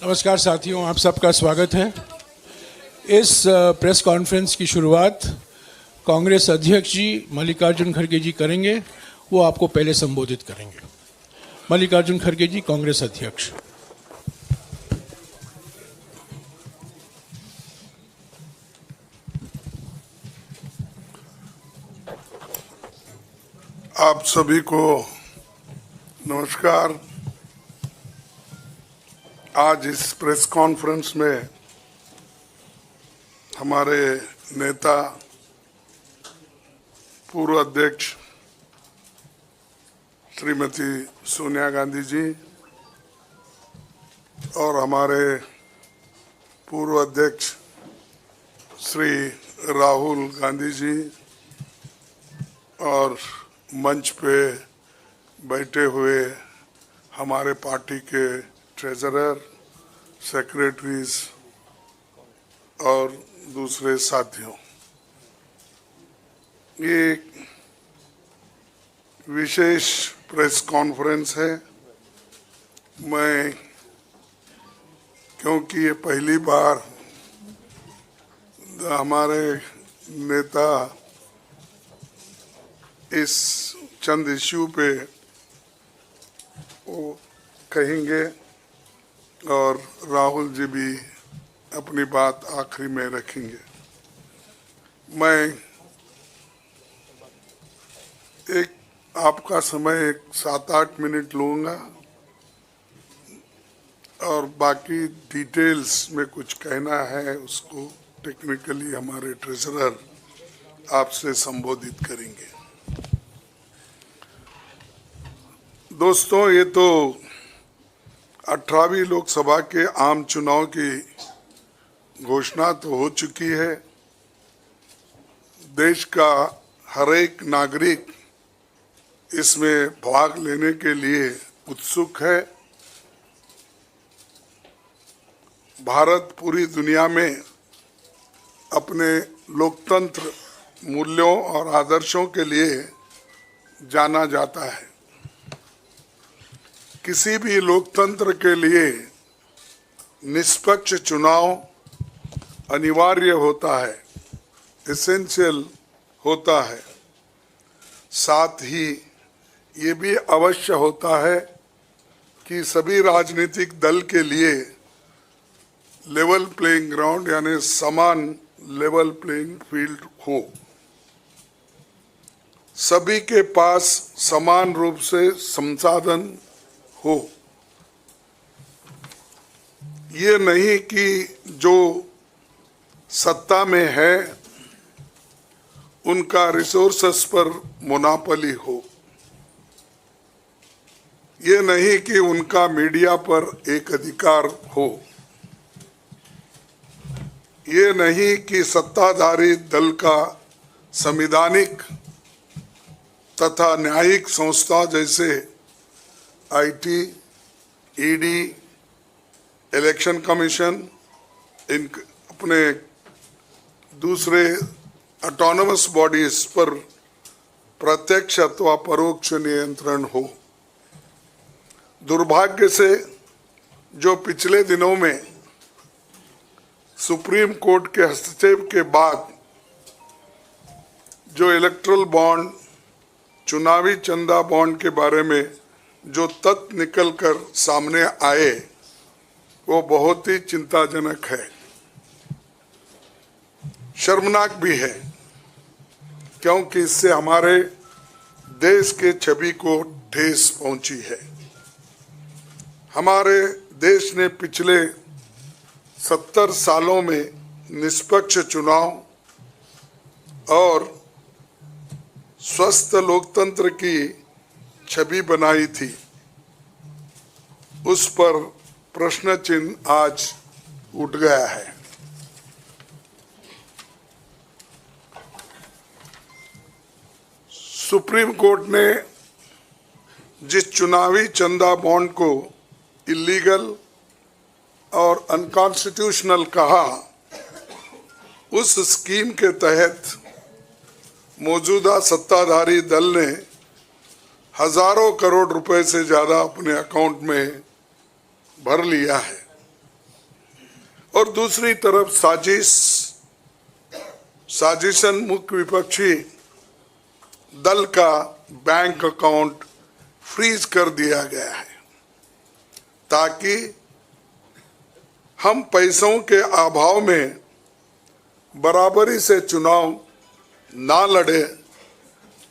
नमस्कार साथियों, आप सबका स्वागत है। इस प्रेस कॉन्फ्रेंस की शुरुआत कांग्रेस अध्यक्ष जी मल्लिकार्जुन खड़गे जी करेंगे। वो आपको पहले संबोधित करेंगे। मल्लिकार्जुन खड़गे जी, कांग्रेस अध्यक्ष। आप सभी को नमस्कार। आज इस प्रेस कॉन्फ्रेंस में हमारे नेता पूर्व अध्यक्ष श्रीमती सोनिया गांधी जी और हमारे पूर्व अध्यक्ष श्री राहुल गांधी जी और मंच पे बैठे हुए हमारे पार्टी के ट्रेजरर, सेक्रेटरीज और दूसरे साथियों, ये एक विशेष प्रेस कॉन्फ्रेंस है। मैं क्योंकि ये पहली बार हमारे नेता इस चंद इश्यू पे वो कहेंगे और राहुल जी भी अपनी बात आखिरी में रखेंगे। मैं एक आपका समय 7-8 मिनट लूँगा और बाकी डिटेल्स में कुछ कहना है उसको टेक्निकली हमारे ट्रेजरर आपसे संबोधित करेंगे। दोस्तों, ये तो 18वीं लोकसभा के आम चुनाव की घोषणा तो हो चुकी है। देश का हर एक नागरिक इसमें भाग लेने के लिए उत्सुक है। भारत पूरी दुनिया में अपने लोकतंत्र मूल्यों और आदर्शों के लिए जाना जाता है। किसी भी लोकतंत्र के लिए निष्पक्ष चुनाव अनिवार्य होता है, एसेंशियल होता है। साथ ही ये भी अवश्य होता है कि सभी राजनीतिक दल के लिए लेवल प्लेइंग ग्राउंड यानी समान लेवल प्लेइंग फील्ड हो, सभी के पास समान रूप से संसाधन हो। ये नहीं कि जो सत्ता में है उनका रिसोर्सेस पर मोनोपोली हो। ये नहीं कि उनका मीडिया पर एक अधिकार हो। ये नहीं कि सत्ताधारी दल का संवैधानिक तथा न्यायिक संस्था जैसे आईटी, ईडी, इलेक्शन कमीशन, इन अपने दूसरे ऑटोनमस बॉडीज पर प्रत्यक्ष अथवा परोक्ष नियंत्रण हो। दुर्भाग्य से जो पिछले दिनों में सुप्रीम कोर्ट के हस्तक्षेप के बाद जो इलेक्टोरल बॉन्ड, चुनावी चंदा बॉन्ड के बारे में जो तथ्य निकलकर सामने आए वो बहुत ही चिंताजनक है, शर्मनाक भी है, क्योंकि इससे हमारे देश के छवि को ठेस पहुंची है। हमारे देश ने पिछले 70 सालों में निष्पक्ष चुनाव और स्वस्थ लोकतंत्र की छवि बनाई थी। उस पर प्रश्न चिन्ह आज उठ गया है। सुप्रीम कोर्ट ने जिस चुनावी चंदा बॉन्ड को इलीगल और अनकॉन्स्टिट्यूशनल कहा, उस स्कीम के तहत मौजूदा सत्ताधारी दल ने हजारों करोड़ रुपए से ज्यादा अपने अकाउंट में भर लिया है। और दूसरी तरफ साजिशन मुख्य विपक्षी दल का बैंक अकाउंट फ्रीज कर दिया गया है ताकि हम पैसों के अभाव में बराबरी से चुनाव ना लड़े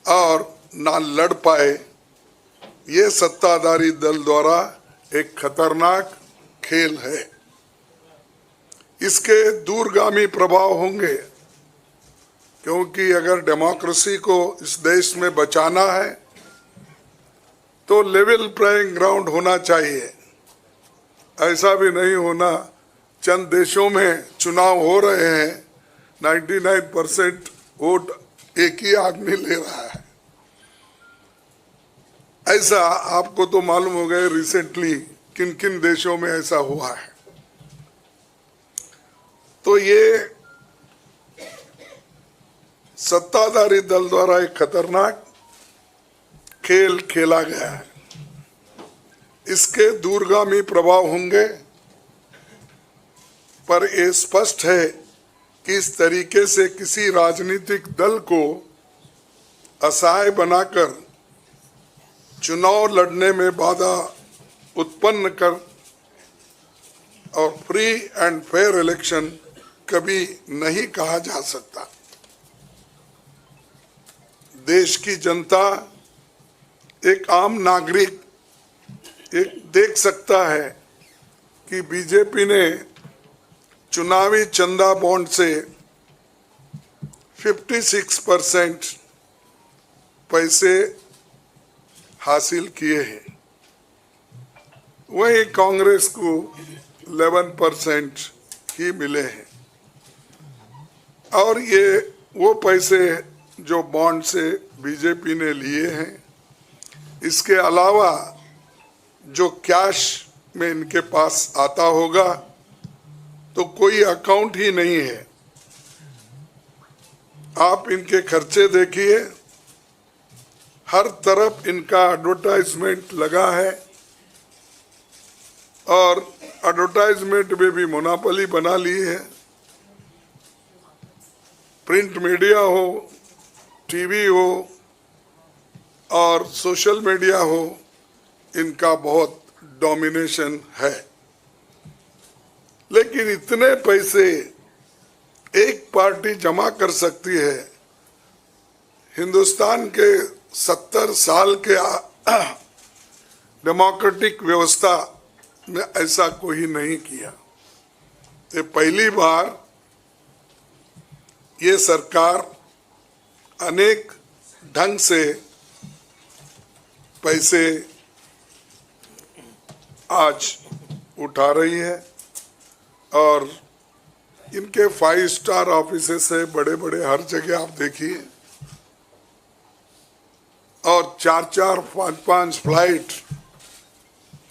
और ना लड़ पाए। ये सत्ताधारी दल द्वारा एक खतरनाक खेल है। इसके दूरगामी प्रभाव होंगे, क्योंकि अगर डेमोक्रेसी को इस देश में बचाना है तो लेवल प्लेइंग ग्राउंड होना चाहिए। ऐसा भी नहीं होना चंद देशों में चुनाव हो रहे हैं, 99% वोट एक ही आदमी ले रहा है। ऐसा आपको तो मालूम हो गया रिसेंटली किन किन देशों में ऐसा हुआ है। तो ये सत्ताधारी दल द्वारा एक खतरनाक खेल खेला गया है। इसके दूरगामी प्रभाव होंगे, पर यह स्पष्ट है कि इस तरीके से किसी राजनीतिक दल को असहाय बनाकर चुनाव लड़ने में बाधा उत्पन्न कर और फ्री एंड फेयर इलेक्शन कभी नहीं कहा जा सकता। देश की जनता, एक आम नागरिक एक देख सकता है कि बीजेपी ने चुनावी चंदा बॉन्ड से 56% पैसे हासिल किए हैं, वहीं कांग्रेस को 11% ही मिले हैं। और ये वो पैसे जो बॉन्ड से बीजेपी ने लिए हैं, इसके अलावा जो कैश में इनके पास आता होगा तो कोई अकाउंट ही नहीं है। आप इनके खर्चे देखिए, हर तरफ इनका एडवर्टाइजमेंट लगा है और एडवर्टाइजमेंट में भी मोनोपोली बना ली है। प्रिंट मीडिया हो, टीवी हो और सोशल मीडिया हो, इनका बहुत डोमिनेशन है। लेकिन इतने पैसे एक पार्टी जमा कर सकती है, हिंदुस्तान के 70 साल के डेमोक्रेटिक व्यवस्था में ऐसा कोई नहीं किया। ये पहली बार ये सरकार अनेक ढंग से पैसे आज उठा रही है और इनके 5 स्टार ऑफिसेस से बड़े बड़े हर जगह आप देखिए, और 4-4, 5-5 फ्लाइट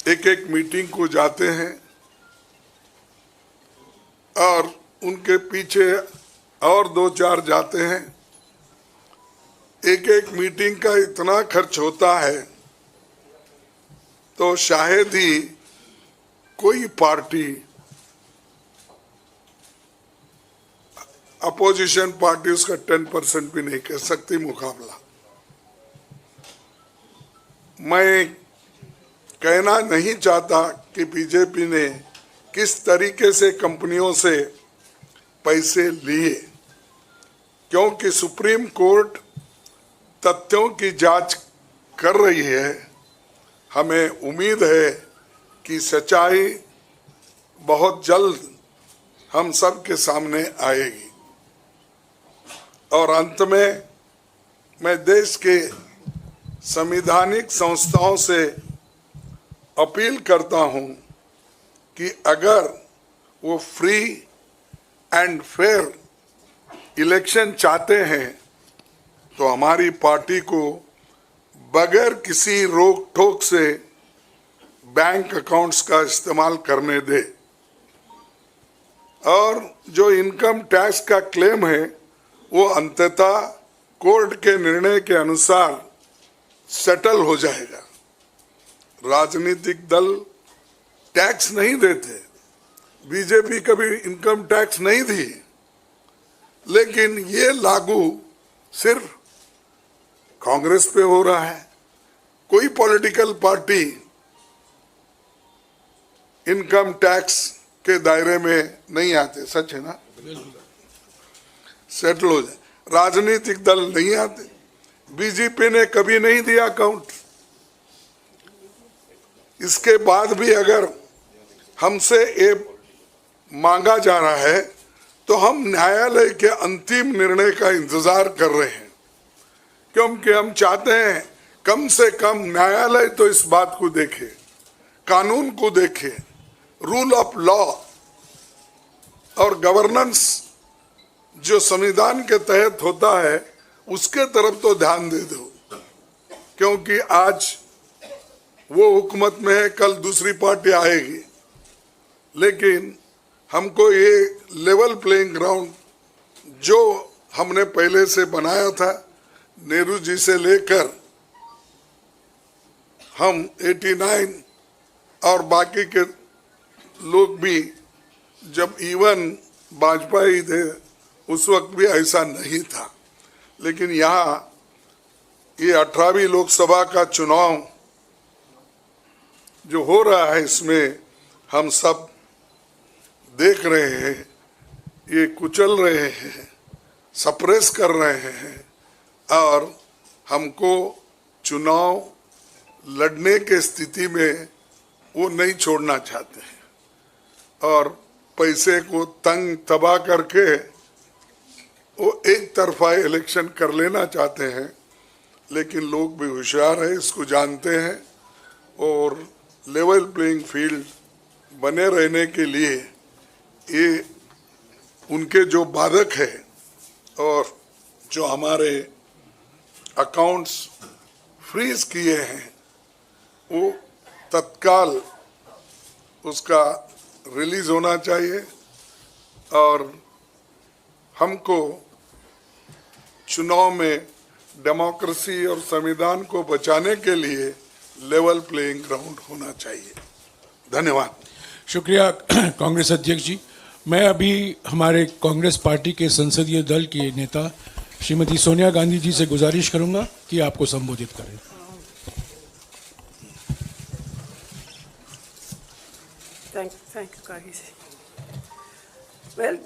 एक मीटिंग को जाते हैं और उनके पीछे और 2-4 जाते हैं। एक मीटिंग का इतना खर्च होता है तो शायद ही कोई पार्टी, अपोजिशन पार्टी उसका 10% भी नहीं कर सकती मुकाबला। मैं कहना नहीं चाहता कि बीजेपी ने किस तरीके से कंपनियों से पैसे लिए, क्योंकि सुप्रीम कोर्ट तथ्यों की जांच कर रही है। हमें उम्मीद है कि सच्चाई बहुत जल्द हम सब के सामने आएगी। और अंत में मैं देश के संवैधानिक संस्थाओं से अपील करता हूं कि अगर वो फ्री एंड फेयर इलेक्शन चाहते हैं तो हमारी पार्टी को बगैर किसी रोक टोक से बैंक अकाउंट्स का इस्तेमाल करने दे, और जो इनकम टैक्स का क्लेम है वो अंततः कोर्ट के निर्णय के अनुसार सेटल हो जाएगा। राजनीतिक दल टैक्स नहीं देते, बीजेपी कभी इनकम टैक्स नहीं दी, लेकिन ये लागू सिर्फ कांग्रेस पे हो रहा है। कोई पॉलिटिकल पार्टी इनकम टैक्स के दायरे में नहीं आते, सच है ना? सेटल हो जाए, राजनीतिक दल नहीं आते। बीजेपी ने कभी नहीं दिया अकाउंट। इसके बाद भी अगर हमसे ये मांगा जा रहा है तो हम न्यायालय के अंतिम निर्णय का इंतजार कर रहे हैं, क्योंकि हम चाहते हैं कम से कम न्यायालय तो इस बात को देखे, कानून को देखे, रूल ऑफ लॉ और गवर्नेंस जो संविधान के तहत होता है उसके तरफ तो ध्यान दे दो, क्योंकि आज वो हुकूमत में है, कल दूसरी पार्टी आएगी। लेकिन हमको ये लेवल प्लेइंग ग्राउंड जो हमने पहले से बनाया था, नेहरू जी से लेकर हम 89 और बाकी के लोग भी, जब इवन वाजपेयी थे उस वक्त भी ऐसा नहीं था। लेकिन यहाँ ये 18वीं लोकसभा का चुनाव जो हो रहा है, इसमें हम सब देख रहे हैं, ये कुचल रहे हैं, सप्रेस कर रहे हैं और हमको चुनाव लड़ने के स्थिति में वो नहीं छोड़ना चाहते हैं और पैसे को तंग तबाह करके वो एक तरफा इलेक्शन कर लेना चाहते हैं। लेकिन लोग भी होशियार है, इसको जानते हैं और लेवल प्लेइंग फील्ड बने रहने के लिए ये उनके जो बाधक है और जो हमारे अकाउंट्स फ्रीज किए हैं वो तत्काल उसका रिलीज होना चाहिए और हमको चुनाव में डेमोक्रेसी और संविधान को बचाने के लिए लेवल प्लेइंग ग्राउंड होना चाहिए। धन्यवाद। शुक्रिया कांग्रेस अध्यक्ष जी। मैं अभी हमारे कांग्रेस पार्टी के संसदीय दल के नेता श्रीमती सोनिया गांधी जी से गुजारिश करूंगा कि आपको संबोधित करें। Thank you, Kariji. Well,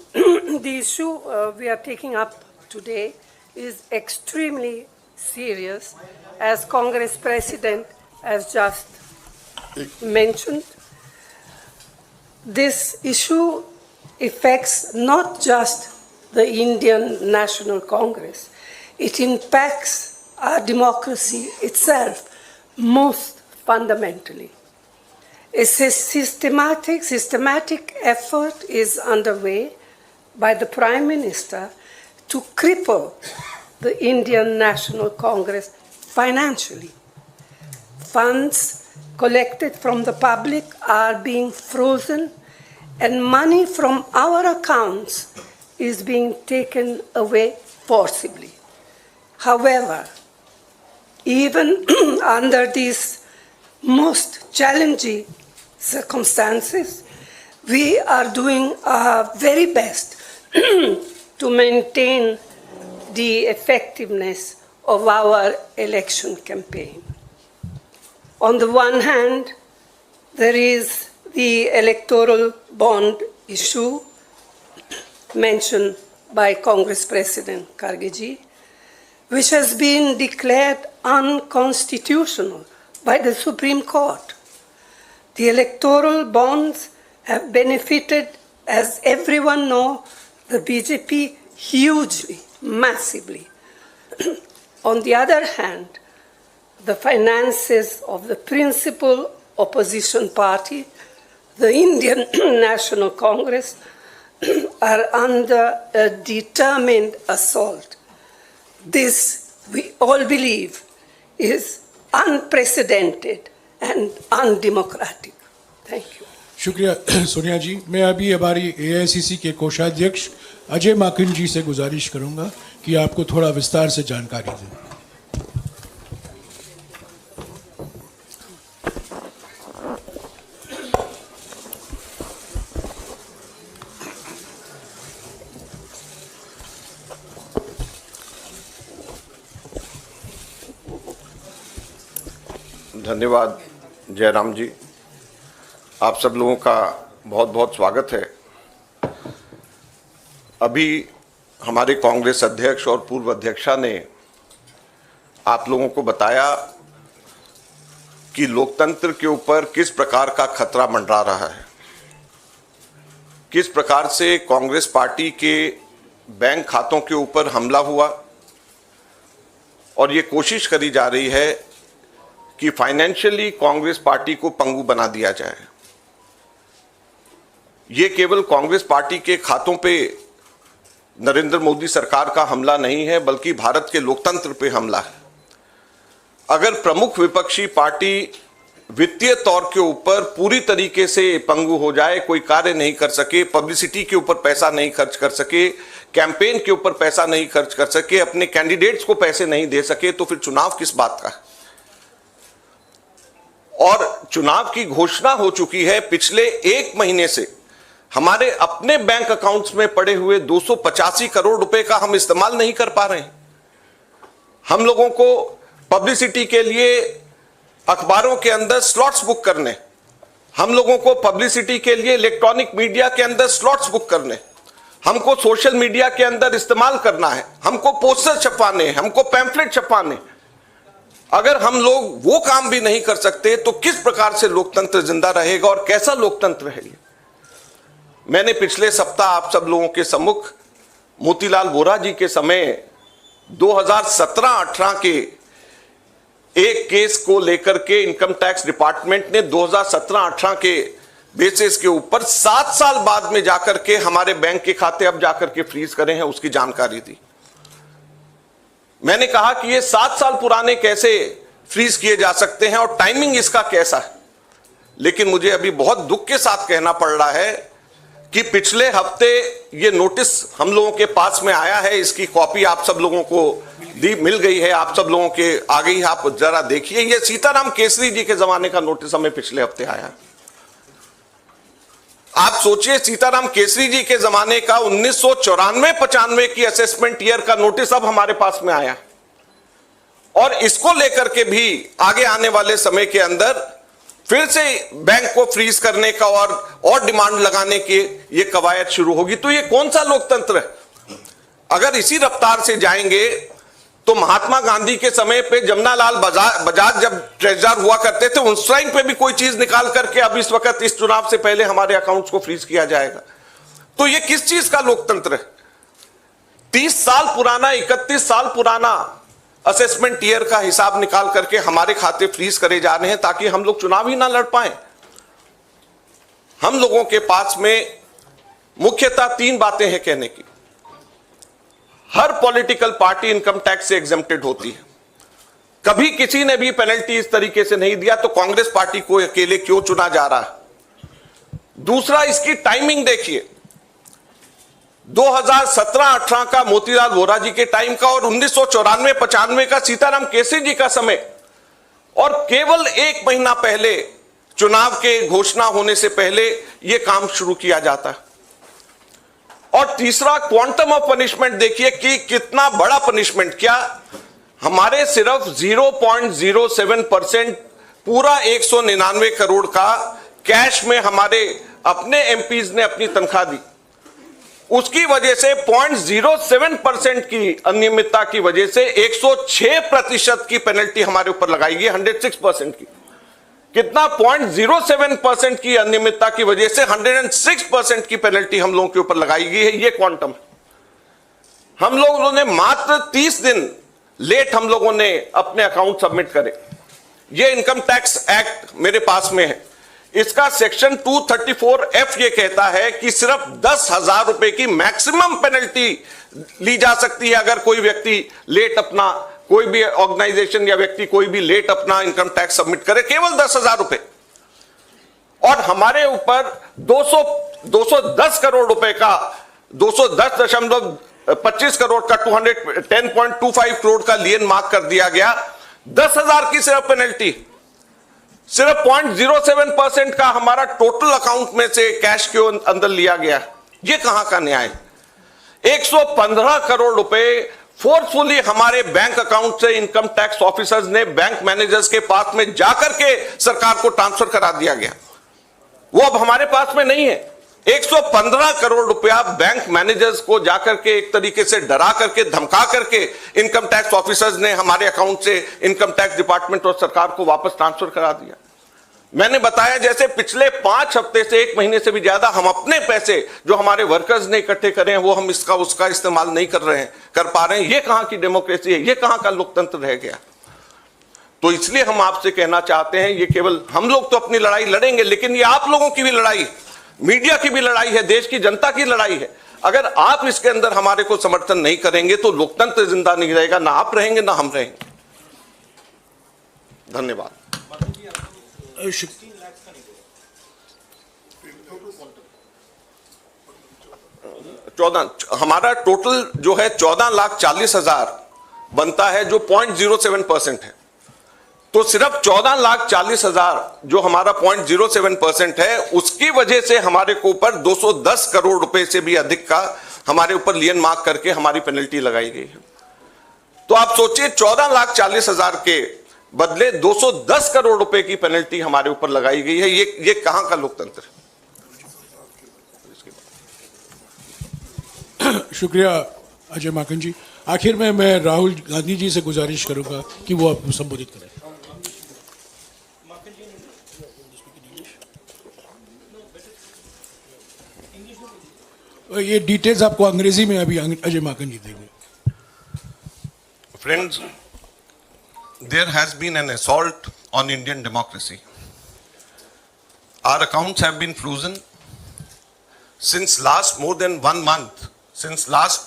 the issue we are taking up today is extremely serious, as Congress President has just mentioned. This issue affects not just the Indian National Congress, it impacts our democracy itself most fundamentally. A systematic effort is underway by the Prime Minister to cripple the Indian National Congress financially. Funds collected from the public are being frozen and money from our accounts is being taken away forcibly. However, even under these most challenging circumstances, we are doing our very best to maintain the effectiveness of our election campaign. On the one hand, there is the electoral bond issue mentioned by Congress President Kharge, which has been declared unconstitutional by the Supreme Court. The electoral bonds have benefited, as everyone knows, the BJP hugely, massively. On the other hand, the finances of the principal opposition party, the Indian National Congress, are under a determined assault. This, we all believe, is unprecedented and undemocratic. Thank you. शुक्रिया सोनिया जी। मैं अभी हमारी AICC के कोषाध्यक्ष अजय माकिन जी से गुजारिश करूंगा कि आपको थोड़ा विस्तार से जानकारी दें। धन्यवाद जयराम जी, आप सब लोगों का बहुत बहुत स्वागत है। अभी हमारे कांग्रेस अध्यक्ष और पूर्व अध्यक्षा ने आप लोगों को बताया कि लोकतंत्र के ऊपर किस प्रकार का खतरा मंडरा रहा है, किस प्रकार से कांग्रेस पार्टी के बैंक खातों के ऊपर हमला हुआ और ये कोशिश करी जा रही है कि फाइनेंशियली कांग्रेस पार्टी को पंगु बना दिया जाए। ये केवल कांग्रेस पार्टी के खातों पे नरेंद्र मोदी सरकार का हमला नहीं है, बल्कि भारत के लोकतंत्र पे हमला है। अगर प्रमुख विपक्षी पार्टी वित्तीय तौर के ऊपर पूरी तरीके से पंगु हो जाए, कोई कार्य नहीं कर सके, पब्लिसिटी के ऊपर पैसा नहीं खर्च कर सके, कैंपेन के ऊपर पैसा नहीं खर्च कर सके, अपने कैंडिडेट्स को पैसे नहीं दे सके, तो फिर चुनाव किस बात का है। और चुनाव की घोषणा हो चुकी है। पिछले एक महीने से हमारे अपने बैंक अकाउंट्स में पड़े हुए 285 करोड़ रुपए का हम इस्तेमाल नहीं कर पा रहे हैं। हम लोगों को पब्लिसिटी के लिए अखबारों के अंदर स्लॉट्स बुक करने, हम लोगों को पब्लिसिटी के लिए इलेक्ट्रॉनिक मीडिया के अंदर स्लॉट्स बुक करने, हमको सोशल मीडिया के अंदर इस्तेमाल करना है, हमको पोस्टर छपवाने, हमको पैम्फलेट छपवाने। अगर हम लोग वो काम भी नहीं कर सकते तो किस प्रकार से लोकतंत्र जिंदा रहेगा और कैसा लोकतंत्र है ये। मैंने पिछले सप्ताह आप सब लोगों के सम्मुख मोतीलाल वोरा जी के समय 2017-18 के एक केस को लेकर के इनकम टैक्स डिपार्टमेंट ने 2017-18 के बेसिस के ऊपर 7 साल बाद में जाकर के हमारे बैंक के खाते अब जाकर के फ्रीज करे हैं, उसकी जानकारी दी। मैंने कहा कि ये 7 साल पुराने कैसे फ्रीज किए जा सकते हैं और टाइमिंग इसका कैसा है। लेकिन मुझे अभी बहुत दुख के साथ कहना पड़ रहा है कि पिछले हफ्ते ये नोटिस हम लोगों के पास में आया है, इसकी कॉपी आप सब लोगों को मिल गई है, आप सब लोगों के आ गई है, आप जरा देखिए। ये सीताराम केसरी जी के जमाने का नोटिस हमें पिछले हफ्ते आया। आप सोचिए, सीताराम केसरी जी के जमाने का 1994-95 की असेसमेंट ईयर का नोटिस अब हमारे पास में आया और इसको लेकर के भी आगे आने वाले समय के अंदर फिर से बैंक को फ्रीज करने का और डिमांड लगाने की ये कवायद शुरू होगी। तो ये कौन सा लोकतंत्र है। अगर इसी रफ्तार से जाएंगे तो महात्मा गांधी के समय पे जमनालाल बजाज जब ट्रेजरर हुआ करते थे, उस टाइम पे भी कोई चीज निकाल करके अब इस वक्त इस चुनाव से पहले हमारे अकाउंट्स को फ्रीज किया जाएगा। तो ये किस चीज का लोकतंत्र है। 30 साल पुराना, 31 साल पुराना असेसमेंट ईयर का हिसाब निकाल करके हमारे खाते फ्रीज करे जा रहे हैं ताकि हम लोग चुनाव ही ना लड़ पाए। हम लोगों के पास में मुख्यतः 3 बातें हैं कहने की। हर पॉलिटिकल पार्टी इनकम टैक्स से एग्जेम्प्टेड होती है। कभी किसी ने भी पेनल्टी इस तरीके से नहीं दिया, तो कांग्रेस पार्टी को अकेले क्यों चुना जा रहा है। दूसरा, इसकी टाइमिंग देखिए। 2017-18 का मोतीलाल वोरा जी के टाइम का और 1994-95 का सीताराम केसरी जी का समय, और केवल 1 महीना पहले चुनाव के घोषणा होने से पहले यह काम शुरू किया जाता है। और तीसरा, क्वांटम ऑफ पनिशमेंट देखिए कि कितना बड़ा पनिशमेंट। क्या हमारे सिर्फ 0.07% पूरा 199 करोड़ का कैश में हमारे अपने एमपीज ने अपनी तनख्वाह दी, उसकी वजह से 0.07% की अनियमितता की वजह से 106% की पेनल्टी हमारे ऊपर लगाई गई, 106% की। कितना 0.07% की अनियमितता की वजह से 106% की पेनल्टी हम लोगों के ऊपर लगाई गई है। ये क्वांटम। हम लोगों ने मात्र 30 दिन लेट हम लोगों ने अपने अकाउंट सबमिट करे। ये इनकम टैक्स एक्ट मेरे पास में है, इसका सेक्शन 234F ये कहता है कि सिर्फ 10,000 रुपए की मैक्सिमम पेनल्टी ली जा सकती है अगर कोई व्यक्ति लेट अपना, कोई भी ऑर्गेनाइजेशन या व्यक्ति कोई भी लेट अपना इनकम टैक्स सबमिट करे, केवल 10,000 रुपए। और हमारे ऊपर 210 करोड़ रुपए का 210.25 करोड़ का 210.25 करोड़ का लियन मार्क कर दिया गया। 10,000 की सिर्फ पेनल्टी, सिर्फ 0.07% का हमारा टोटल अकाउंट में से कैश के अंदर लिया गया। ये कहां का न्याय। 115 करोड़ रुपए फोर्सफुली हमारे बैंक अकाउंट से इनकम टैक्स ऑफिसर्स ने बैंक मैनेजर्स के पास में जाकर के सरकार को ट्रांसफर करा दिया गया। वो अब हमारे पास में नहीं है। 115 करोड़ रुपया बैंक मैनेजर्स को जाकर के एक तरीके से डरा करके धमका करके इनकम टैक्स ऑफिसर्स ने हमारे अकाउंट से इनकम टैक्स डिपार्टमेंट और सरकार को वापस ट्रांसफर करा दिया। मैंने बताया जैसे पिछले 5 हफ्ते से 1 महीने से भी ज्यादा हम अपने पैसे जो हमारे वर्कर्स ने इकट्ठे करे हैं वो हम इसका उसका इस्तेमाल नहीं कर पा रहे हैं। ये कहां की डेमोक्रेसी है, ये कहां का लोकतंत्र रह गया। तो इसलिए हम आपसे कहना चाहते हैं, ये केवल हम लोग तो अपनी लड़ाई लड़ेंगे, लेकिन ये आप लोगों की भी लड़ाई, मीडिया की भी लड़ाई है, देश की जनता की लड़ाई है। अगर आप इसके अंदर हमारे को समर्थन नहीं करेंगे तो लोकतंत्र जिंदा नहीं रहेगा, ना आप रहेंगे ना हम रहेंगे। धन्यवाद। 14 हमारा टोटल जो है 14,40,000 बनता है, जो 0.07% है। तो सिर्फ 14,40,000 जो हमारा 0.07% है, उसकी वजह से हमारे को ऊपर 210 करोड़ रुपए से भी अधिक का हमारे ऊपर लियन मार्क करके हमारी पेनल्टी लगाई गई है। तो आप सोचिए 14,40,000 के बदले 210 करोड़ रुपए की पेनल्टी हमारे ऊपर लगाई गई है। ये कहां का लोकतंत्र है? शुक्रिया अजय माकन जी। आखिर में मैं राहुल गांधी जी से गुजारिश करूंगा कि वो आपको संबोधित करें। ये डिटेल्स आपको अंग्रेजी में अभी अजय माकन जी देंगे। Friends, there has been an assault on Indian democracy. Our accounts have been frozen since last more than 1 month. Since last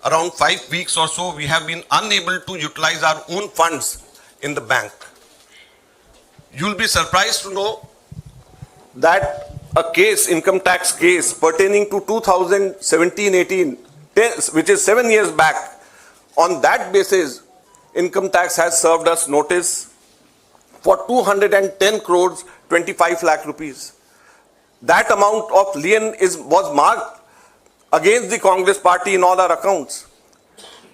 around 5 weeks or so, we have been unable to utilize our own funds in the bank. You'll be surprised to know that a case, income tax case pertaining to 2017-18, which is 7 years back, on that basis, income tax has served us notice for 210 crores 25 lakh rupees. That amount of lien was marked against the Congress party in all our accounts.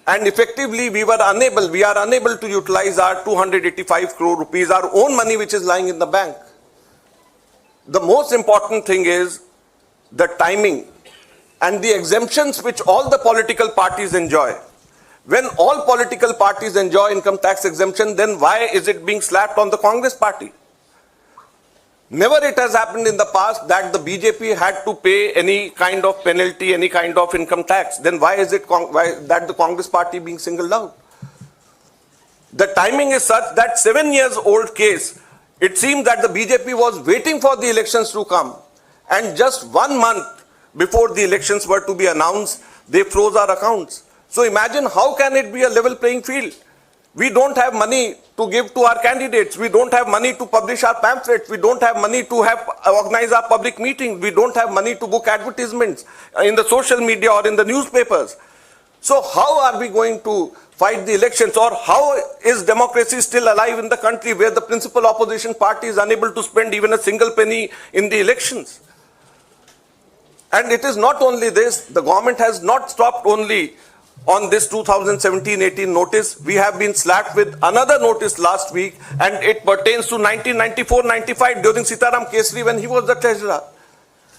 And effectively we are unable to utilize our 285 crore rupees, our own money which is lying in the bank. The most important thing is the timing and the exemptions which all the political parties enjoy. When all political parties enjoy income tax exemption, then why is it being slapped on the Congress party? Never it has happened in the past that the BJP had to pay any kind of penalty, any kind of income tax. Then why is it that the Congress party being singled out? The timing is such that 7 years old case, it seems that the BJP was waiting for the elections to come, and just 1 month before the elections were to be announced, they froze our accounts. So imagine how can it be a level playing field? We don't have money to give to our candidates. We don't have money to publish our pamphlets. We don't have money to organize our public meetings. We don't have money to book advertisements in the social media or in the newspapers. So how are we going to fight the elections, or how is democracy still alive in the country where the principal opposition party is unable to spend even a single penny in the elections? And it is not only this, the government has not stopped only on this 2017-18 notice. We have been slapped with another notice last week, and it pertains to 1994-95 during Sitaram Kesri when he was the treasurer.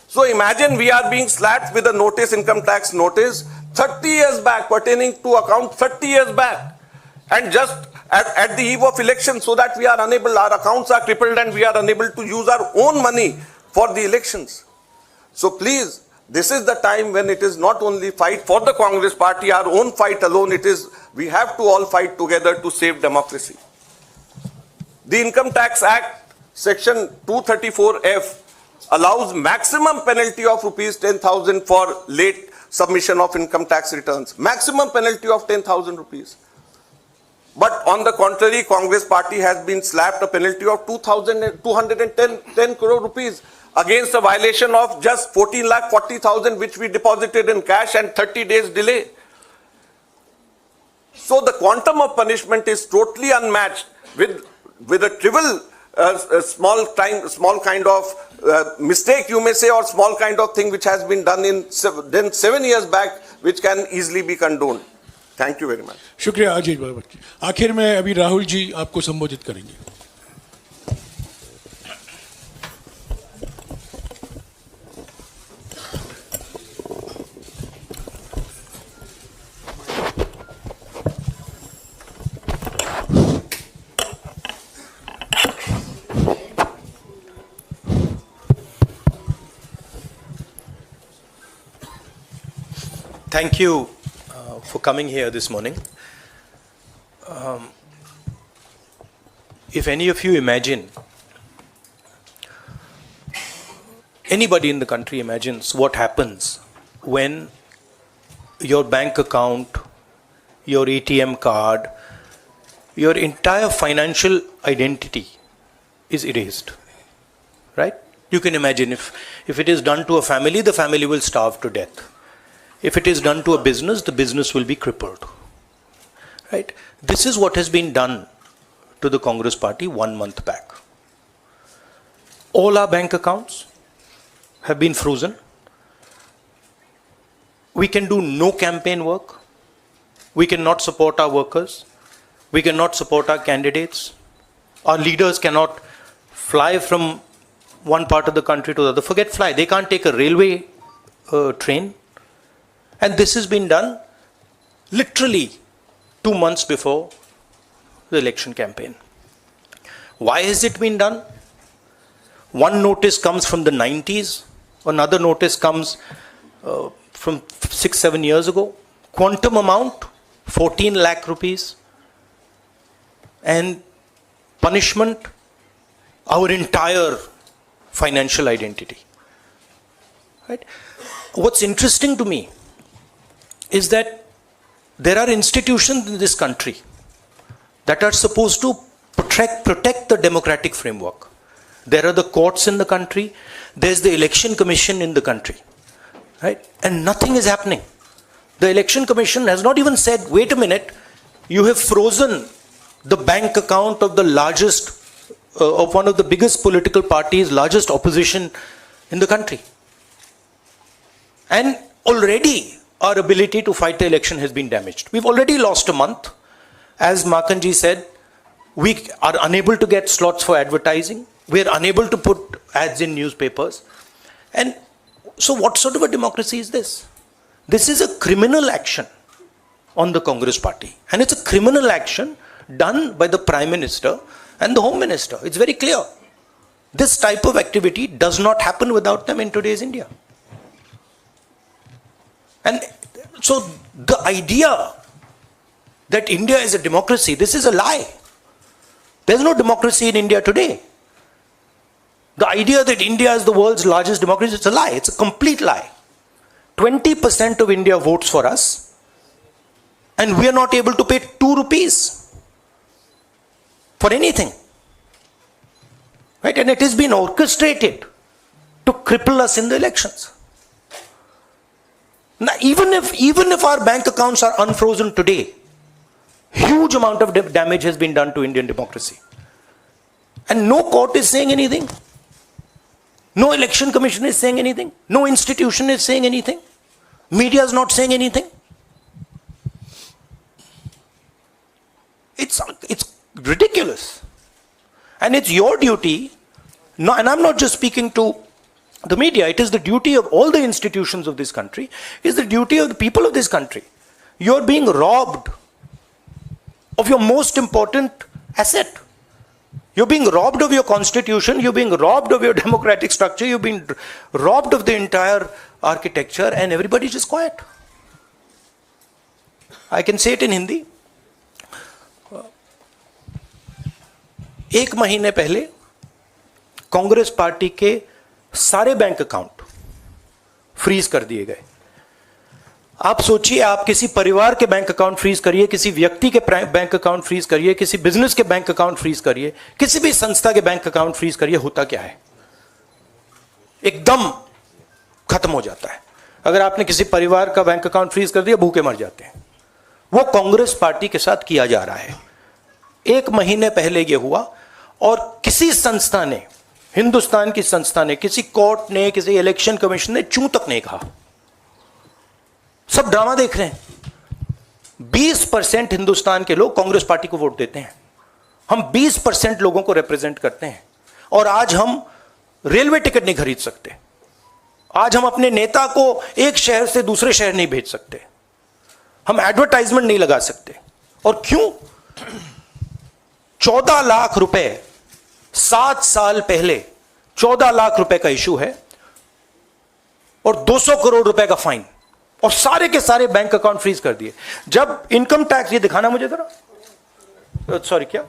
So imagine we are being slapped with a notice, income tax notice, 30 years back, pertaining to account 30 years back. And just at the eve of election, so that we are unable, our accounts are crippled and we are unable to use our own money for the elections. So please, this is the time when it is not only fight for the Congress party, our own fight alone, it is, we have to all fight together to save democracy. The Income Tax Act, section 234F, allows maximum penalty of rupees 10,000 for late submission of income tax returns. Maximum penalty of 10,000 rupees. But on the contrary, Congress party has been slapped a penalty of 210 crore rupees against a violation of just 14,40,000 which we deposited in cash and 30 days delay. So the quantum of punishment is totally unmatched with a trivial small kind of mistake, you may say, or small kind of thing which has been done 7 years back, which can easily be condoned. Thank you very much. शुक्रिया अजय बाबा जी। आखिर में अभी राहुल जी आपको संबोधित करेंगे। Thank you for coming here this morning. If any of you imagine, anybody in the country imagines what happens when your bank account, your ATM card, your entire financial identity is erased, right? You can imagine if it is done to a family, the family will starve to death. If it is done to a business, the business will be crippled. Right? This is what has been done to the Congress party 1 month back. All our bank accounts have been frozen. We can do no campaign work. We cannot support our workers. We cannot support our candidates. Our leaders cannot fly from one part of the country to the other. Forget fly. They can't take a railway train. And this has been done literally 2 months before the election campaign. Why has it been done? One notice comes from the 90s, another notice comes from 6-7 years ago. Quantum amount, 14 lakh rupees. And punishment, our entire financial identity. Right? What's interesting to me is that there are institutions in this country that are supposed to protect the democratic framework. There are the courts in the country, there's the election commission in the country, right? And nothing is happening. The election commission has not even said, wait a minute, you have frozen the bank account of the largest, of one of the biggest political parties, largest opposition in the country. And already our ability to fight the election has been damaged. We've already lost a month. As Makanji said, we are unable to get slots for advertising. We are unable to put ads in newspapers. And so what sort of a democracy is this? This is a criminal action on the Congress party. And it's a criminal action done by the Prime Minister and the Home Minister. It's very clear. This type of activity does not happen without them in today's India. And so the idea that India is a democracy, this is a lie. There's no democracy in India today. The idea that India is the world's largest democracy, it's a lie. It's a complete lie. 20% of India votes for us, and we are not able to pay 2 rupees for anything. Right? And it has been orchestrated to cripple us in the elections. Now, even if our bank accounts are unfrozen today, huge amount of damage has been done to Indian democracy. And no court is saying anything. No election commission is saying anything. No institution is saying anything. Media is not saying anything. It's ridiculous. And it's your duty, and I'm not just speaking to the media, it is the duty of all the institutions of this country, it is the duty of the people of this country. You're being robbed of your most important asset. You're being robbed of your constitution, you're being robbed of your democratic structure, you're being robbed of the entire architecture, and everybody's just quiet. I can say it in Hindi. 1 महीने पहले Congress party के सारे bank account freeze कर दिए गए। आप सोचिए, आप किसी परिवार के बैंक अकाउंट फ्रीज करिए, किसी व्यक्ति के बैंक अकाउंट फ्रीज करिए, किसी बिजनेस के बैंक अकाउंट फ्रीज करिए, किसी भी संस्था के बैंक अकाउंट फ्रीज करिए, होता क्या है? एकदम खत्म हो जाता है। अगर आपने किसी परिवार का बैंक अकाउंट फ्रीज कर दिया, भूखे मर जाते हैं। वो कांग्रेस पार्टी के साथ किया जा रहा है। 1 महीने पहले यह हुआ, और किसी संस्था ने, हिंदुस्तान की संस्था ने, किसी कोर्ट ने, किसी इलेक्शन कमीशन ने चूं तक नहीं कहा। सब ड्रामा देख रहे हैं। 20% हिंदुस्तान के लोग कांग्रेस पार्टी को वोट देते हैं। हम 20% लोगों को रिप्रेजेंट करते हैं। और आज हम रेलवे टिकट नहीं खरीद सकते, आज हम अपने नेता को एक शहर से दूसरे शहर नहीं भेज सकते, हम एडवर्टाइजमेंट नहीं लगा सकते। और क्यों? 14 लाख रुपए 7 साल पहले 14 लाख रुपए का इशू है और 200 करोड़ रुपए का फाइन, और सारे के सारे बैंक अकाउंट फ्रीज कर दिए। जब इनकम टैक्स, ये दिखाना मुझे जरा, सॉरी क्या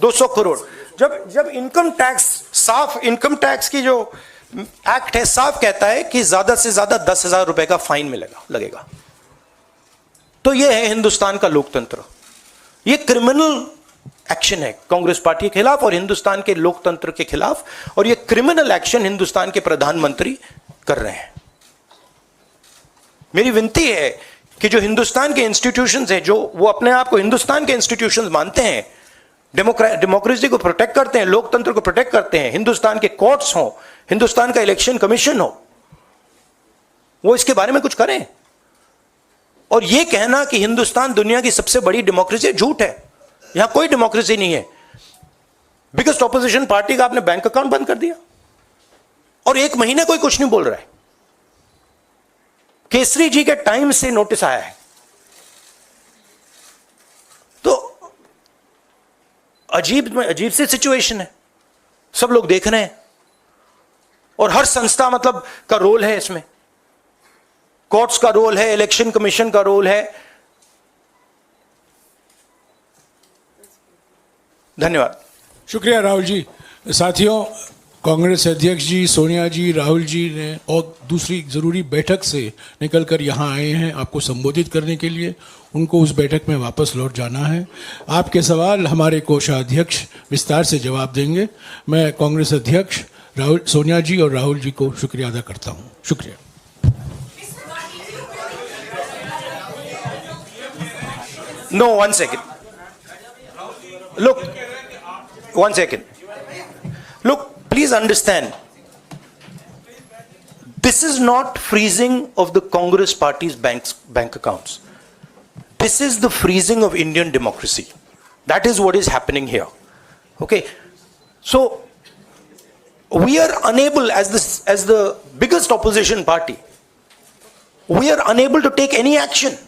200 करोड़, जब इनकम टैक्स, साफ इनकम टैक्स की जो एक्ट है साफ कहता है कि ज्यादा से ज्यादा 10,000 रुपए का फाइन लगेगा। तो यह है हिंदुस्तान का लोकतंत्र। यह क्रिमिनल एक्शन है कांग्रेस पार्टी के खिलाफ और हिंदुस्तान के लोकतंत्र के खिलाफ, और यह क्रिमिनल एक्शन हिंदुस्तान के प्रधानमंत्री कर रहे हैं। मेरी विनती है कि जो हिंदुस्तान के इंस्टीट्यूशंस हैं, जो वो अपने आप को हिंदुस्तान के इंस्टीट्यूशंस मानते हैं, डेमोक्रेसी को प्रोटेक्ट करते हैं, लोकतंत्र को प्रोटेक्ट करते हैं, हिंदुस्तान के कोर्ट्स हो, हिंदुस्तान का इलेक्शन कमीशन हो, वो इसके बारे में कुछ करें। और यह कहना कि हिंदुस्तान दुनिया की सबसे बड़ी डेमोक्रेसी, झूठ है। यहां कोई डेमोक्रेसी नहीं है। बिगेस्ट ऑपोजिशन पार्टी का आपने बैंक अकाउंट बंद कर दिया और 1 महीने कोई कुछ नहीं बोल रहा है। केसरी जी के टाइम से नोटिस आया है। तो अजीब सी सिचुएशन है, सब लोग देख रहे हैं और हर संस्था मतलब का रोल है इसमें, कोर्ट्स का रोल है, इलेक्शन कमीशन का रोल है। धन्यवाद। शुक्रिया राहुल जी। साथियों, कांग्रेस अध्यक्ष जी, सोनिया जी, राहुल जी ने और दूसरी ज़रूरी बैठक से निकलकर यहाँ आए हैं आपको संबोधित करने के लिए। उनको उस बैठक में वापस लौट जाना है। आपके सवाल हमारे कोषाध्यक्ष विस्तार से जवाब देंगे। मैं कांग्रेस अध्यक्ष सोनिया जी और राहुल जी को शुक्रिया अदा करता हूँ। शुक्रिया। No, 1 second. Look, 1 second. Look, please understand. This is not freezing of the Congress party's bank accounts. This is the freezing of Indian democracy. That is what is happening here. Okay? So, we are unable, as the biggest opposition party, we are unable to take any action.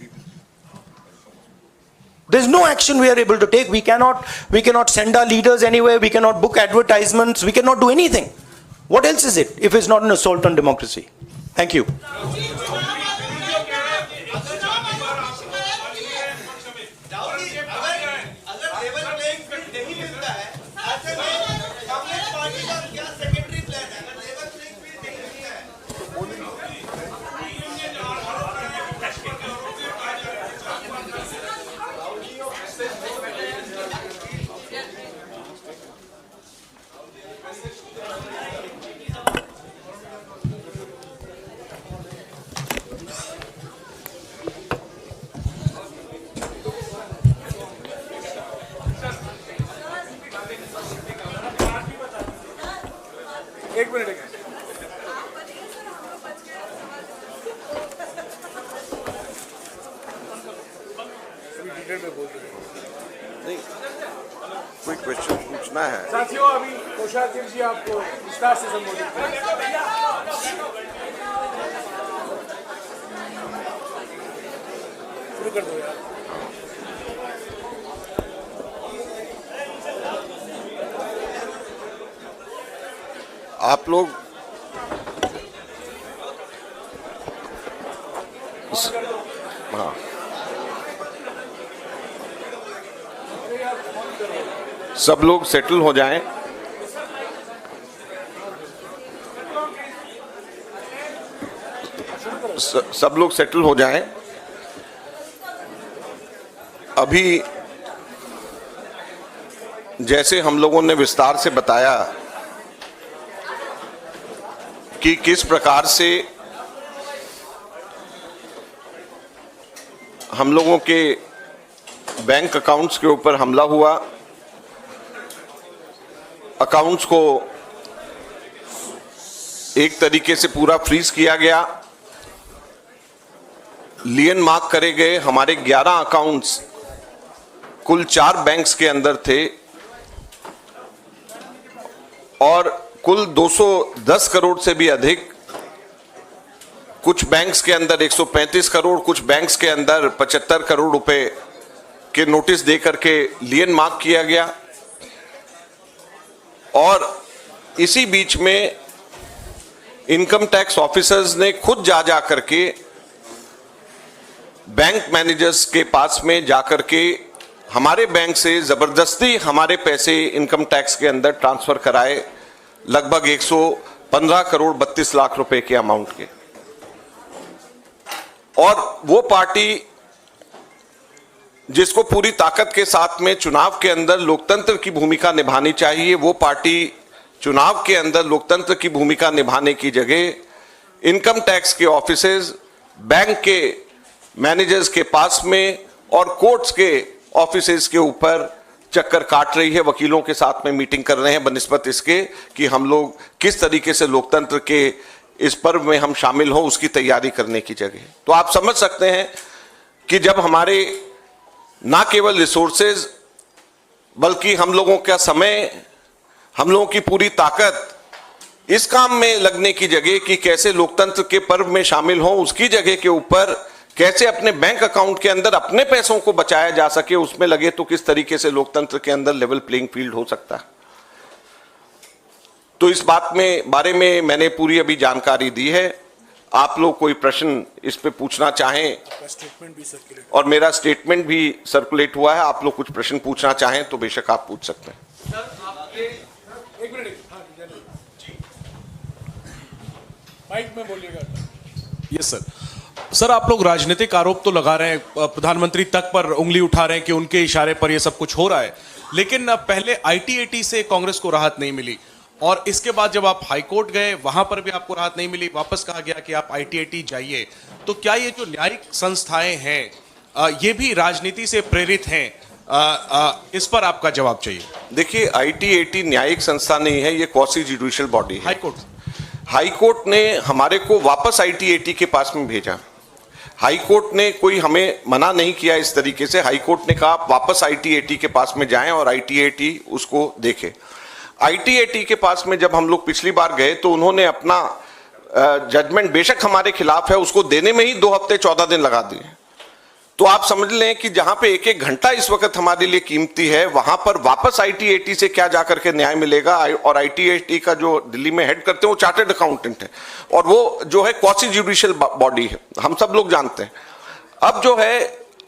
There's no action we are able to take. We cannot send our leaders anywhere. We cannot book advertisements. We cannot do anything. What else is it if it's not an assault on democracy? Thank you. एक minute. नहीं, कोई question पूछना है। साथियों, अभी कोषाध्यक्ष जी आपको विस्तार से संबोधित करेंगे। शुरू कर दो यार। आप लोग हाँ, सब लोग सेटल हो जाएं। सब लोग सेटल हो जाएं। अभी जैसे हम लोगों ने विस्तार से बताया कि किस प्रकार से हम लोगों के बैंक अकाउंट्स के ऊपर हमला हुआ, अकाउंट्स को एक तरीके से पूरा फ्रीज किया गया। लियन मार्क करे गए हमारे 11 अकाउंट्स कुल 4 बैंक्स के अंदर थे और कुल 210 करोड़ से भी अधिक कुछ बैंक्स के अंदर 135 करोड़, कुछ बैंक्स के अंदर 75 करोड़ रुपए के नोटिस दे करके लियन मार्क किया गया। और इसी बीच में इनकम टैक्स ऑफिसर्स ने खुद जा करके बैंक मैनेजर्स के पास में जाकर के हमारे बैंक से जबरदस्ती हमारे पैसे इनकम टैक्स के अंदर ट्रांसफर कराए, लगभग 115 करोड़ 32 लाख रुपए के अमाउंट के। और वो पार्टी जिसको पूरी ताकत के साथ में चुनाव के अंदर लोकतंत्र की भूमिका निभानी चाहिए, वो पार्टी चुनाव के अंदर लोकतंत्र की भूमिका निभाने की जगह इनकम टैक्स के ऑफिसेज, बैंक के मैनेजर्स के पास में और कोर्ट्स के ऑफिसेज के ऊपर चक्कर काट रही है, वकीलों के साथ में मीटिंग कर रहे हैं बनिस्बत इसके कि हम लोग किस तरीके से लोकतंत्र के इस पर्व में हम शामिल हों, उसकी तैयारी करने की जगह। तो आप समझ सकते हैं कि जब हमारे ना केवल रिसोर्सेज बल्कि हम लोगों का समय, हम लोगों की पूरी ताकत इस काम में लगने की जगह कि कैसे लोकतंत्र के पर्व में शामिल हों, उसकी जगह के ऊपर कैसे अपने बैंक अकाउंट के अंदर अपने पैसों को बचाया जा सके, उसमें लगे तो किस तरीके से लोकतंत्र के अंदर लेवल प्लेइंग फील्ड हो सकता है। तो इस बारे में मैंने पूरी अभी जानकारी दी है। आप लोग कोई प्रश्न इस पे पूछना चाहें, और मेरा स्टेटमेंट भी सर्कुलेट हुआ है, आप लोग कुछ प्रश्न पूछना चाहें तो बेशक आप पूछ सकते हैं। माइक में बोलिएगा। Yes sir. सर, आप लोग राजनीतिक आरोप तो लगा रहे हैं, प्रधानमंत्री तक पर उंगली उठा रहे हैं कि उनके इशारे पर यह सब कुछ हो रहा है, लेकिन पहले आईटीएटी से कांग्रेस को राहत नहीं मिली और इसके बाद जब आप हाईकोर्ट गए वहां पर भी आपको राहत नहीं मिली, वापस कहा गया कि आप आईटीएटी जाइए। तो क्या ये जो न्यायिक संस्थाएं हैं ये भी राजनीति से प्रेरित हैं? इस पर आपका जवाब चाहिए। देखिए, आईटीएटी न्यायिक संस्था नहीं है, ये क्वासी जुडिशियल बॉडी है। हाईकोर्ट ने हमारे को वापस आईटीएटी के पास में भेजा। हाईकोर्ट ने कोई हमें मना नहीं किया इस तरीके से। हाईकोर्ट ने कहा आप वापस आईटीएटी के पास में जाएं और आईटीएटी उसको देखे। आईटीएटी के पास में जब हम लोग पिछली बार गए तो उन्होंने अपना जजमेंट बेशक हमारे खिलाफ है, उसको देने में ही 2 हफ्ते 14 दिन लगा दिए। तो आप समझ लें कि जहां पे 1-1 घंटा इस वक्त हमारे लिए कीमती है, वहां पर वापस आईटीएटी से क्या जाकर के न्याय मिलेगा। और आईटीएटी का जो दिल्ली में हेड करते हैं वो चार्टर्ड अकाउंटेंट है और वो जो है क्वासी जुडिशियल बॉडी है, हम सब लोग जानते हैं। अब जो है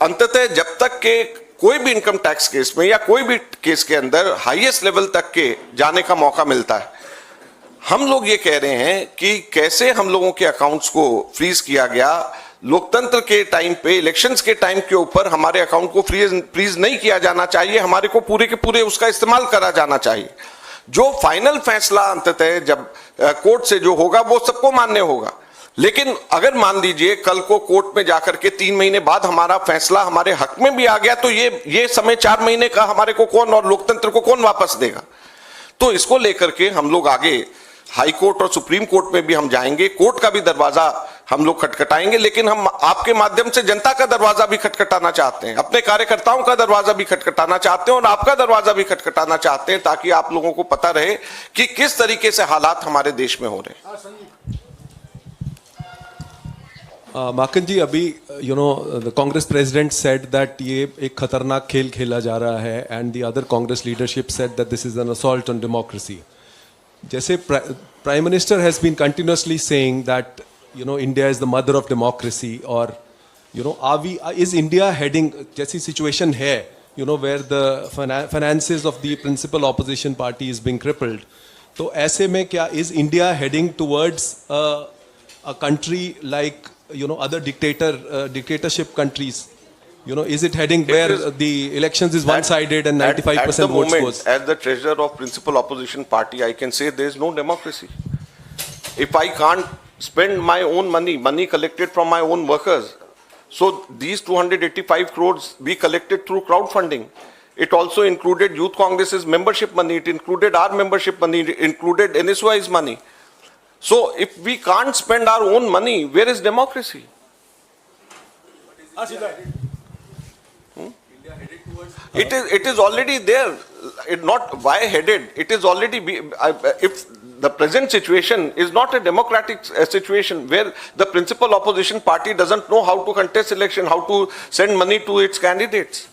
अंततः जब तक के कोई भी इनकम टैक्स केस में या कोई भी केस के अंदर हाईएस्ट लेवल तक के जाने का मौका मिलता है, हम लोग ये कह रहे हैं कि कैसे हम लोगों के अकाउंट्स को फ्रीज किया गया। लोकतंत्र के टाइम पे, इलेक्शंस के टाइम के ऊपर हमारे अकाउंट को फ्रीज नहीं किया जाना चाहिए, हमारे को पूरे के पूरे उसका इस्तेमाल करा जाना चाहिए। जो फाइनल फैसला अंततः जब कोर्ट से जो होगा वो सबको मान्य होगा। लेकिन अगर मान लीजिए कल को कोर्ट में जाकर के 3 महीने बाद हमारा फैसला हमारे हक में भी आ गया तो ये समय 4 महीने का हमारे को कौन और लोकतंत्र को कौन वापस देगा। तो इसको लेकर के हम लोग आगे हाई कोर्ट और सुप्रीम कोर्ट में भी हम जाएंगे, कोर्ट का भी दरवाजा हम लोग खटखटाएंगे, लेकिन हम आपके माध्यम से जनता का दरवाजा भी खटखटाना चाहते हैं, अपने कार्यकर्ताओं का दरवाजा भी खटखटाना चाहते हैं और आपका दरवाजा भी खटखटाना चाहते हैं, ताकि आप लोगों को पता रहे कि किस तरीके से हालात हमारे देश में हो रहे हैं। माकन जी, अभी the Congress president said that ये एक खतरनाक खेल खेला जा रहा है and the other Congress leadership said that this is an assault on democracy. जैसे prime minister has been continuously saying that India is the mother of democracy, और इज इंडिया हेडिंग, जैसी सिचुएशन है where the finances of the principal opposition party is being crippled, तो ऐसे में क्या is India heading towards a country like other dictatorship countries? Is it heading where the elections is one-sided and 95% votes goes? As the treasurer of principal opposition party, I can say there is no democracy. If I can't spend my own money collected from my own workers, so these 285 crores be collected through crowdfunding. It also included Youth Congress's membership money, it included our membership money, it included NSY's money. So if we can't spend our own money, where is democracy? It is already there. Not why headed. It is already if the present situation is not a democratic situation where the principal opposition party doesn't know how to contest election, how to send money to its candidates.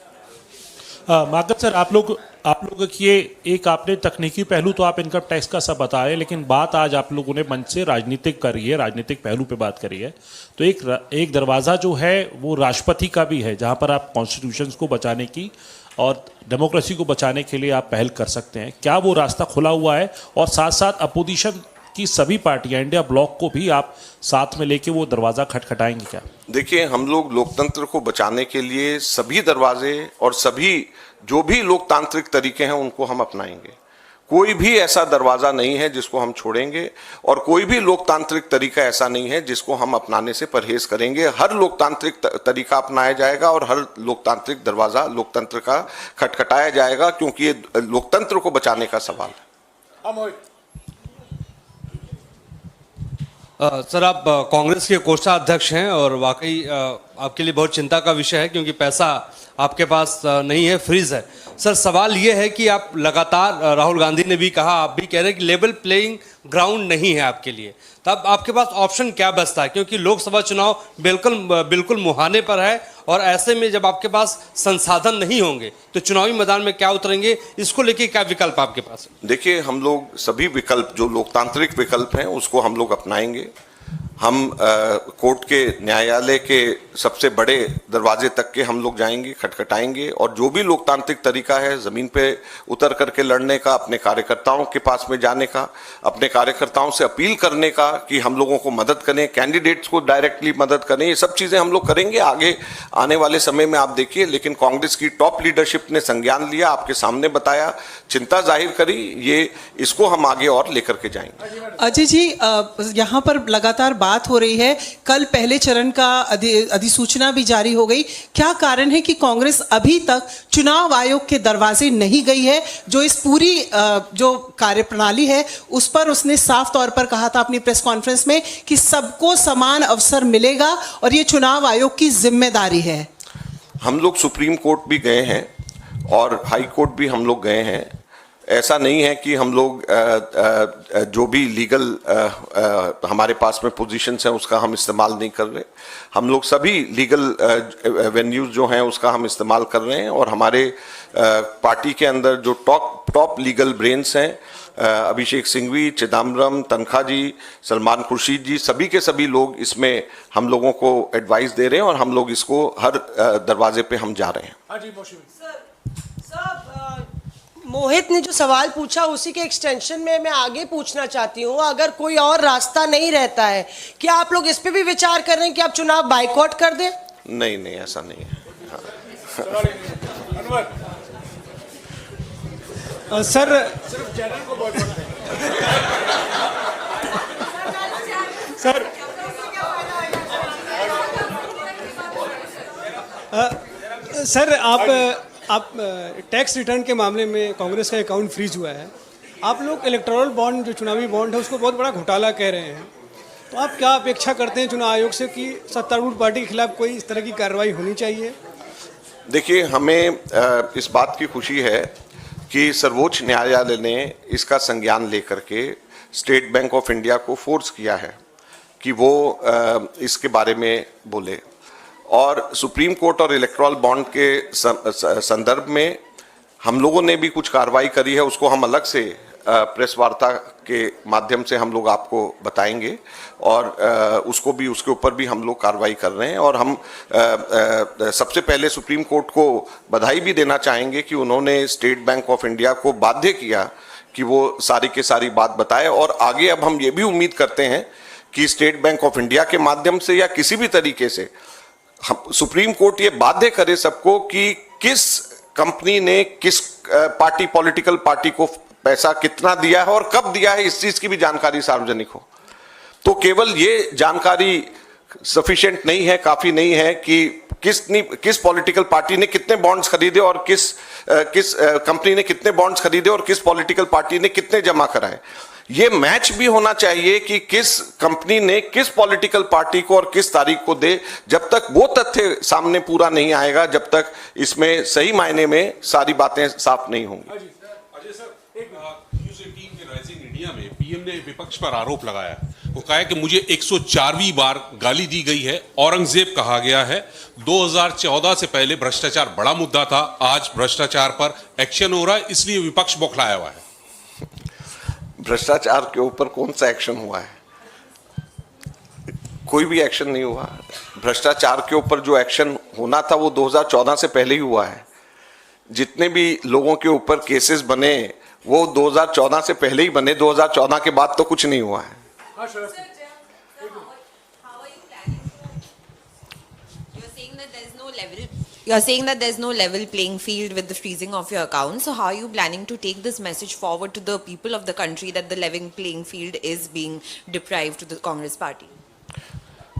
Madhav sir, आप लोग किए एक आपने तकनीकी पहलू तो आप income tax का सब बताए, लेकिन बात आज आप लोगों ने मंच से राजनीतिक करी है, राजनीतिक पहलू पे बात करी है। तो एक दरवाज़ा जो है वो राष्ट्रपति का भी है, जहां पर आप कॉन्स्टिट्यूशन को बचाने की और डेमोक्रेसी को बचाने के लिए आप पहल कर सकते हैं। क्या वो रास्ता खुला हुआ है? और साथ साथ अपोजिशन की सभी पार्टियां, इंडिया ब्लॉक को भी आप साथ में लेके वो दरवाज़ा खटखटाएंगे क्या? देखिए, हम लोग लोकतंत्र को बचाने के लिए सभी दरवाजे और सभी जो भी लोकतांत्रिक तरीके हैं उनको हम अपनाएंगे। कोई भी ऐसा दरवाजा नहीं है जिसको हम छोड़ेंगे और कोई भी लोकतांत्रिक तरीका ऐसा नहीं है जिसको हम अपनाने से परहेज करेंगे। हर लोकतांत्रिक तरीका अपनाया जाएगा और हर लोकतांत्रिक दरवाजा लोकतंत्र का खटखटाया जाएगा, क्योंकि ये लोकतंत्र को बचाने का सवाल है। सर, आप कांग्रेस के कोषाध्यक्ष हैं और वाकई आपके लिए बहुत चिंता का विषय है, क्योंकि पैसा आपके पास नहीं है, फ्रीज है। सर, सवाल ये है कि आप लगातार, राहुल गांधी ने भी कहा, आप भी कह रहे हैं कि लेवल प्लेइंग ग्राउंड नहीं है आपके लिए, तब आपके पास ऑप्शन क्या बचता है? क्योंकि लोकसभा चुनाव बिल्कुल मुहाने पर है और ऐसे में जब आपके पास संसाधन नहीं होंगे तो चुनावी मैदान में क्या उतरेंगे? इसको लेके क्या विकल्प आपके पास है? देखिए, हम लोग सभी विकल्प जो लोकतांत्रिक विकल्प हैं उसको हम लोग अपनाएंगे। हम कोर्ट के, न्यायालय के सबसे बड़े दरवाजे तक के हम लोग जाएंगे, खटखटाएंगे और जो भी लोकतांत्रिक तरीका है जमीन पे उतर करके लड़ने का, अपने कार्यकर्ताओं के पास में जाने का, अपने कार्यकर्ताओं से अपील करने का कि हम लोगों को मदद करें, कैंडिडेट्स को डायरेक्टली मदद करें, ये सब चीजें हम लोग करेंगे आगे आने वाले समय में। आप देखिए, लेकिन कांग्रेस की टॉप लीडरशिप ने संज्ञान लिया, आपके सामने बताया, चिंता जाहिर करी, ये इसको हम आगे और लेकर के जाएंगे। अजय जी, यहाँ पर लगातार बात हो रही है, कल पहले चरण का अधिसूचना भी जारी हो गई। क्या कारण है कि कांग्रेस अभी तक चुनाव आयोग के दरवाजे नहीं गई है? जो इस पूरी जो कार्यप्रणाली है उस पर उसने साफ तौर पर कहा था अपनी प्रेस कॉन्फ्रेंस में कि सबको समान अवसर मिलेगा और ये चुनाव आयोग की जिम्मेदारी है। हम लोग सुप्रीम कोर्ट भी गए हैं और हाई कोर्ट भी हम लोग गए हैं। ऐसा नहीं है कि हम लोग जो भी लीगल हमारे पास में पोजीशंस हैं उसका हम इस्तेमाल नहीं कर रहे। हम लोग सभी लीगल वेन्यूज जो हैं उसका हम इस्तेमाल कर रहे हैं और हमारे पार्टी के अंदर जो टॉप लीगल ब्रेन्स हैं, अभिषेक सिंघवी, चिदम्बरम, तनखा जी, सलमान खुर्शीद जी, सभी के सभी लोग इसमें हम लोगों को एडवाइस दे रहे हैं और हम लोग इसको हर दरवाजे पे हम जा रहे हैं। मोहित ने जो सवाल पूछा उसी के एक्सटेंशन में मैं आगे पूछना चाहती हूँ, अगर कोई और रास्ता नहीं रहता है, क्या आप लोग इस पे भी विचार कर रहे हैं कि आप चुनाव बाइकआउट कर दें? नहीं, ऐसा नहीं है। सर, सर आप टैक्स रिटर्न के मामले में कांग्रेस का अकाउंट फ्रीज हुआ है। आप लोग इलेक्टोरल बॉन्ड, जो चुनावी बॉन्ड है, उसको बहुत बड़ा घोटाला कह रहे हैं। तो आप क्या अपेक्षा करते हैं चुनाव आयोग से कि सत्तारूढ़ पार्टी के खिलाफ कोई इस तरह की कार्रवाई होनी चाहिए? देखिए, हमें इस बात की खुशी है कि सर्वोच्च न्यायालय ने इसका संज्ञान लेकर के स्टेट बैंक ऑफ इंडिया को फोर्स किया है कि वो इसके बारे में बोले और सुप्रीम कोर्ट और इलेक्टोरल बॉन्ड के संदर्भ में हम लोगों ने भी कुछ कार्रवाई करी है। उसको हम अलग से प्रेस वार्ता के माध्यम से हम लोग आपको बताएंगे और उसके ऊपर भी हम लोग कार्रवाई कर रहे हैं। और हम सबसे पहले सुप्रीम कोर्ट को बधाई भी देना चाहेंगे कि उन्होंने स्टेट बैंक ऑफ इंडिया को बाध्य किया कि वो सारी के सारी बात बताए। और आगे अब हम ये भी उम्मीद करते हैं कि स्टेट बैंक ऑफ इंडिया के माध्यम से या किसी भी तरीके से सुप्रीम कोर्ट ये बाध्य करे सबको कि किस कंपनी ने किस पॉलिटिकल पार्टी को पैसा कितना दिया है और कब दिया है, इस चीज की भी जानकारी सार्वजनिक हो। तो केवल ये जानकारी सफिशिएंट नहीं है, काफी नहीं है कि किस पॉलिटिकल पार्टी ने कितने बॉन्ड्स खरीदे और किस कंपनी ने कितने बॉन्ड्स खरीदे और किस पॉलिटिकल पार्टी ने कितने जमा कराए। ये मैच भी होना चाहिए कि किस कंपनी ने किस पॉलिटिकल पार्टी को और किस तारीख को दे। जब तक वो तथ्य सामने पूरा नहीं आएगा, जब तक इसमें सही मायने में सारी बातें साफ नहीं होंगी। अजय सर, एक न्यूज़ 18 के राइजिंग इंडिया में पीएम ने विपक्ष पर आरोप लगाया। वो कहा है कि मुझे 104वीं बार गाली दी गई है, औरंगजेब कहा गया है। 2014 से पहले भ्रष्टाचार बड़ा मुद्दा था, आज भ्रष्टाचार पर एक्शन हो रहा है, इसलिए विपक्ष बौखलाया हुआ है। भ्रष्टाचार के ऊपर कौन सा एक्शन हुआ है? कोई भी एक्शन नहीं हुआ। भ्रष्टाचार के ऊपर जो एक्शन होना था वो 2014 से पहले ही हुआ है। जितने भी लोगों के ऊपर केसेस बने वो 2014 से पहले ही बने, 2014 के बाद तो कुछ नहीं हुआ है। You're saying that there's no level playing field with the freezing of your accounts. So how are you planning to take this message forward to the people of the country that the level playing field is being deprived to the Congress party?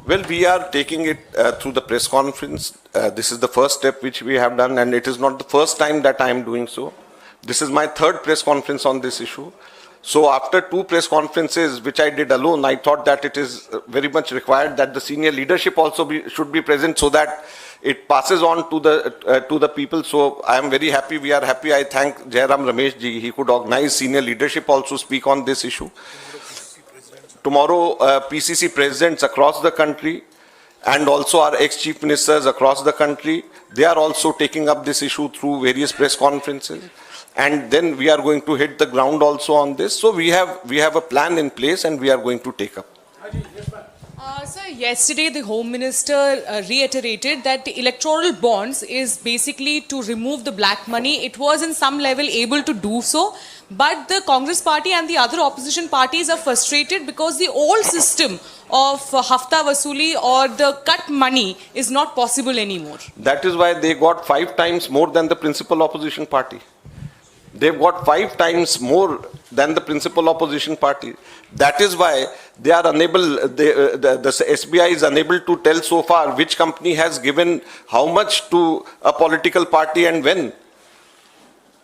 Well, we are taking it through the press conference. This is the first step which we have done, and it is not the first time that I am doing so. This is my third press conference on this issue. So after 2 press conferences, which I did alone, I thought that it is very much required that the senior leadership also should be present so that it passes on to the people. So I am very happy. We are happy. I thank Jairam Ramesh ji. He could organize senior leadership also speak on this issue. Tomorrow, PCC presidents across the country and also our ex-chief ministers across the country, they are also taking up this issue through various press conferences. And then we are going to hit the ground also on this. So we have a plan in place and we are going to take up. Sir, yesterday the Home Minister reiterated that the electoral bonds is basically to remove the black money. It was in some level able to do so, but the Congress party and the other opposition parties are frustrated because the old system of hafta vasuli or the cut money is not possible anymore. That is why they got 5 times more than the principal opposition party. They've got 5 times more than the principal opposition party. That is why they are unable, the SBI is unable to tell so far which company has given how much to a political party and when.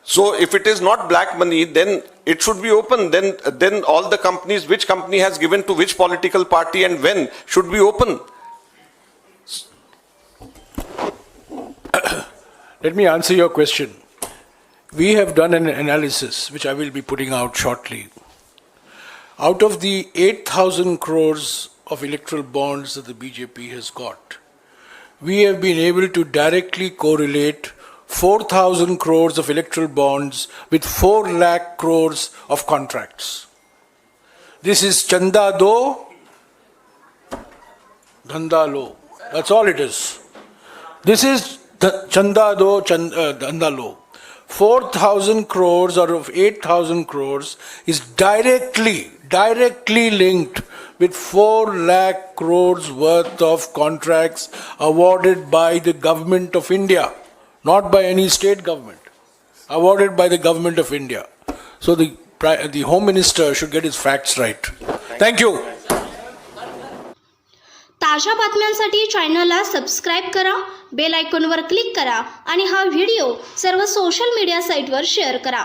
So if it is not black money, then it should be open. Then all the companies, which company has given to which political party and when, should be open. Let me answer your question. We have done an analysis, which I will be putting out shortly. Out of the 8,000 crores of electoral bonds that the BJP has got, we have been able to directly correlate 4,000 crores of electoral bonds with 4 lakh crores of contracts. This is Chanda Do, Dhanda Lo. That's all it is. This is Chanda Do, Dhanda Lo. 4,000 crores out of 8,000 crores is directly linked with 4 lakh crores worth of contracts awarded by the government of India, not by any state government, awarded by the government of India. So the Home Minister should get his facts right. Thank you. ताज्या बातम्यांसाठी चॅनलला subscribe करा, bell आयकॉनवर click करा आणि हा video सर्व social media साईटवर share करा.